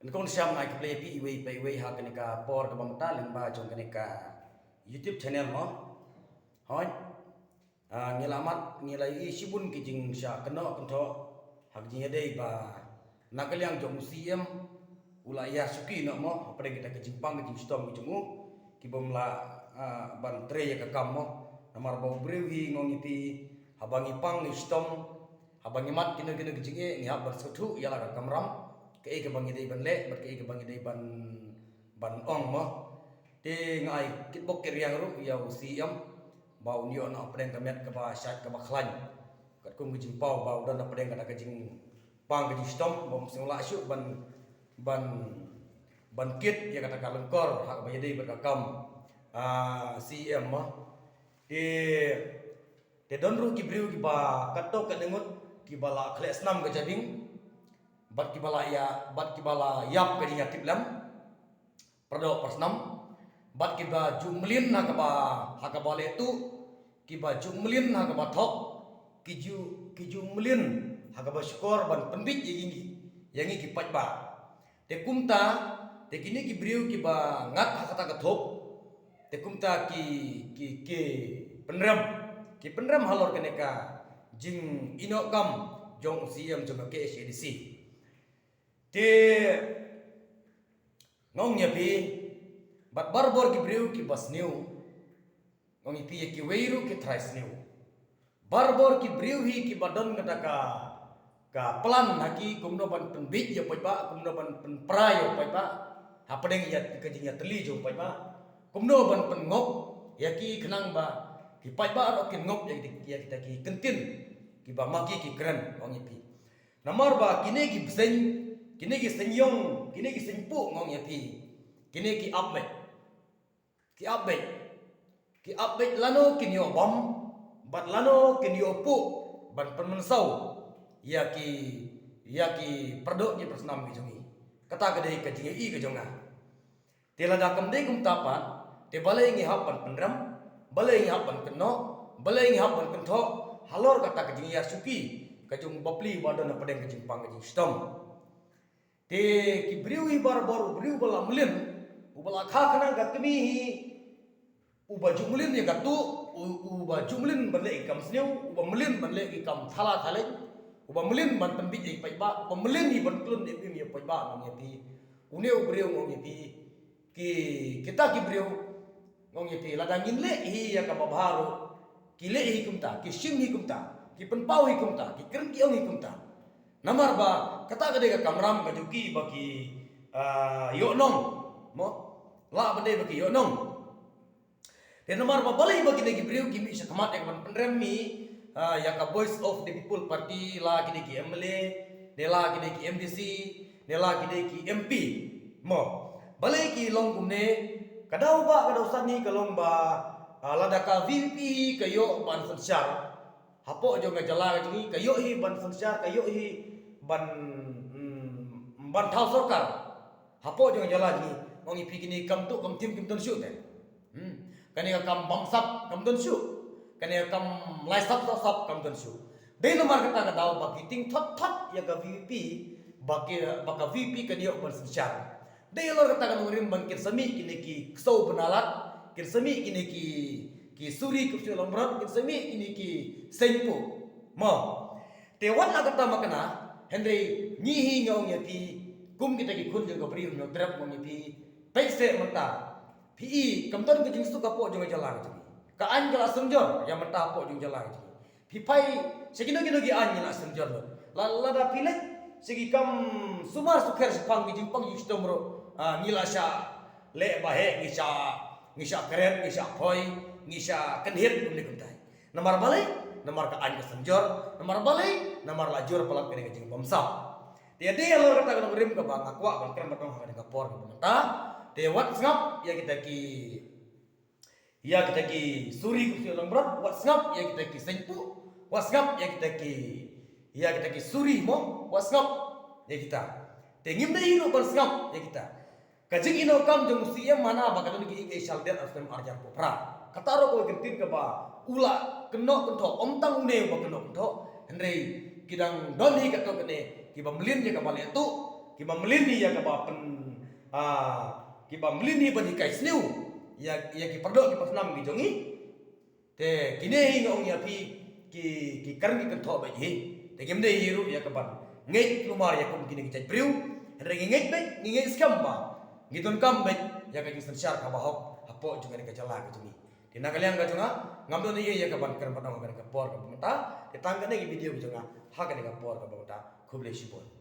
Kung siya mga play pi iwi ha kenika por ke bangta limba jong kenika YouTube channel mo. Hoi. Ngilamat ngilai sibun kijing sya keno kento hak jing dei ba nakaliang jong siem ulaya suki no mo pada kita kijing pang kijing stom kijungu kibomla ban tre ya kakam mo namar bau brewi ngongiti habangi pang ni stom habangi mat kino kino kijing ni habar setu ya la kamram ke bangi dei ban le ber ke bangi dei ban ong mo te ngai kitbok kiriang ru ya usiam bau nio na pedeng kamet ke ba syat ke ba khlan kat kum kijing pau bau dan pedeng kada kijing pang kijing stom bom singla syu ban kit ya kata kalengkor hak ba dei berkakam CM mo te don ru ki briu ki ba katok ka dengut ki bala kles nam ke jading bat ki bala yap ke dinya tiplam perdo persnam bat ki ba jumlin na ka ba le tu ki ba jumlin na ka ba thok ki jumlin ha ka ba skor ban penbit yangi ki pat ba te kumta te kini ki briu ki ba ngat ha kata ka thok te kumta ki penram halor keneka jing inokam jong siam jong ke SADC te ngong nya pi bat barbor ki briu ki bas new ngong pi ki weiru ki thrais new barbor ki briu hi ki badon kata ka plan haki kumno ban penbit ya pai ba kumno ban penprayo pai ba ha pedeng ya ka jing ya teli jong pai ba kumno ban pengop ya ki kenang ba ki pai ba ro ki ngop ya kita ki kentin ki ba maki ki keren ngong pi namar ba kine ki bsen kini ki senyong kini ki senpu ngong ya pi kini ki update lano kinyo bom bat lano kinyo pu ban penmensau ya ki perdo ni persnam ki jongi kata kedai ke jingi ke jonga te lada kamdei kum tapat te balai ngi hapan penram balai ngi hapan keno balai ngi hapan kentho halor kata ke jingi ya suki ke jong bapli badana pedeng ke jingpang ke jing stom te ki briu barbor briu bala mulin ubala kha kana gatmi hi uba jumlin ya gatu uba jumlin banle ikam sneu uba mulin banle ikam thala thale uba mulin ban penbit ik pai ba uba mulin ni ban klun ni mi pai ba ngong pi uneu briu ngong pi kita ki briu ngong pi lada ngin le hi ya ka babharu ki le hi kumta ki sim hi kumta ki penpau hi kumta ki kern ki ong hi kumta namar ba kata gede ka kamram ka juki bagi yo nong mo la bade bagi yo nong te namar ba balai bagi negi briu kimi sa kamat ek ban penremi ya ka voice of the people party la gede ki MLA de la gede ki MDC de la gede ki MP mo balai ki long kumne kadau sani kalong ba lada ka VP kayo ban sansyar hapo jo nga jala jingi kayo hi ban sansyar kayo hi ban thao sarkar hapo jo jala jingi ngongi pikini kam tu kam tim kim ton syu te kani kam bangsap kam ton syu kani kam laisap sap kam ton syu dei nomor kata ka daw bagi ting thot ya ka VP baka VP kani yo ban sansyar dei lor kata ka ngorim ban kirsami kini ki ksau benalat kirsami kini ki suri kupsi lombrot kirsami kini ki senpu mo tewan agata makna Henry nyihi ngong ya pi kum kita ki kun jeng bri no drap ngong pi paise mata pi kamton ke jing su ka po jeng jalan ji ka an jala sunjor ya mata po jeng jalan ji pi pai segino gino gi an la sunjor la da pile segi kam sumar sukher sepang gi jing pang ji stomro ngila sha le bahe ngisha keren ngisha poi ngisha kenhit kum ni kum tai namar balai namar ka an ke sunjor namar balai namar lajur pelak kene jing bomsa dia lo kata kalau rim ke bang akwa bang keren batong ha ka por ke mata te wat ngap ya kita ki suri ku silang berat wat ngap ya kita ki senpu wat ngap ya kita ki suri mo wat ngap ya kita te ngim dei no bang ngap ya kita kajing ino kam jong siam mana ba kadon ki salder aftem arjar popra kataro ko kentin ke ba ula keno kento omtang une ba keno kento henry kidang doni kato kene ki bamlin je ka bale tu kiba melini ya kaba kiba melini bani kai sniu ya ki perdo ki pasnam ki jongi te kine ngong ya pi ki karmi kan tho ba hi te gemde yiru ya kaban ngei lumar ya kum kini ki priu rengi ngei skam ba ngitun kam be ya ka jistan syar ka bahok hapo juga ni ka jala ka jongi tina kalian ka jonga ngamdo ni ya kaban kan padang ka por ka mata te tangga ni video jonga ha ka ni ka por ka bota khuble shibon